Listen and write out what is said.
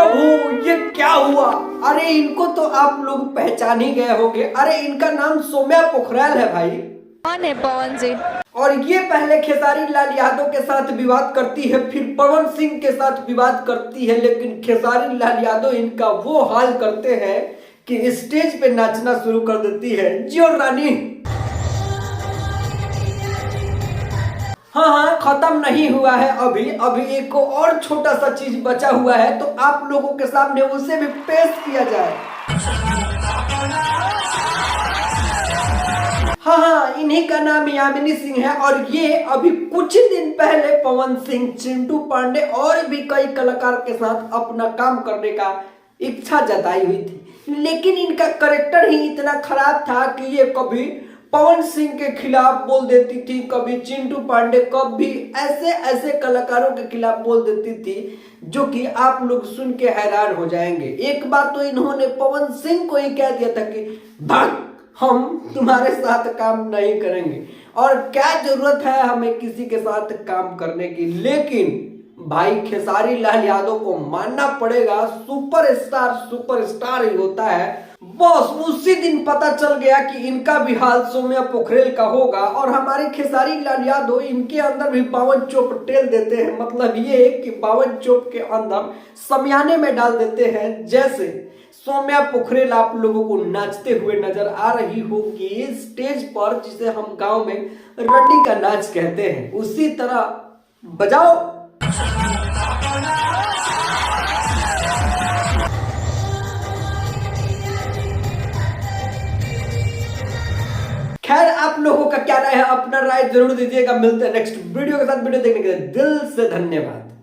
प्रभु, ये क्या हुआ? अरे इनको तो आप लोग पहचान ही गए होंगे। अरे इनका नाम सौम्या पोखरल है भाई। कौन है पवन जी? और ये पहले खेसारी लाल यादव के साथ विवाद करती है, फिर पवन सिंह के साथ विवाद करती है, लेकिन खेसारी लाल यादव इनका वो हाल करते हैं कि स्टेज पे नाचना शुरू कर देती है। जियो रानी। हाँ, खत्म नहीं हुआ है अभी एक और छोटा सा चीज बचा हुआ है, तो आप लोगों के सामने उसे भी पेश किया जाए। हाँ, इन्हीं का नाम यामिनी सिंह है और ये अभी कुछ दिन पहले पवन सिंह, चिंटू पांडे और भी कई कलाकार के साथ अपना काम करने का इच्छा जताई हुई थी, लेकिन इनका करेक्टर ही इतना खराब था कि ये कभी पवन सिंह के खिलाफ बोल देती थी, कभी चिंटू पांडे, कभी ऐसे ऐसे कलाकारों के खिलाफ बोल देती थी जो कि आप लोग सुन के हैरान हो जाएंगे। एक बार तो इन्होंने पवन सिंह को ही कह दिया था कि भाग, हम तुम्हारे साथ काम नहीं करेंगे और क्या जरूरत है हमें किसी के साथ काम करने की। लेकिन भाई खेसारी लाल यादव को मानना पड़ेगा, सुपरस्टार ही होता है। बस उसी दिन पता चल गया कि इनका भी हाल सौम्या पोखरल का होगा और हमारे खेसारी लाल यादव इनके अंदर भी बावन चोप टेल देते हैं। मतलब ये कि बावन चोप के अंदर समियाने में डाल देते हैं। जैसे सौम्या पोखरल आप लोगों को नाचते हुए नजर आ रही होगी स्टेज पर, जिसे हम गांव में रंडी का नाच कहते हैं, उसी तरह बजाओ। खैर, आप लोगों का क्या राय है? अपना राय जरूर दीजिएगा। मिलते हैं नेक्स्ट वीडियो के साथ। वीडियो देखने के लिए दिल से धन्यवाद।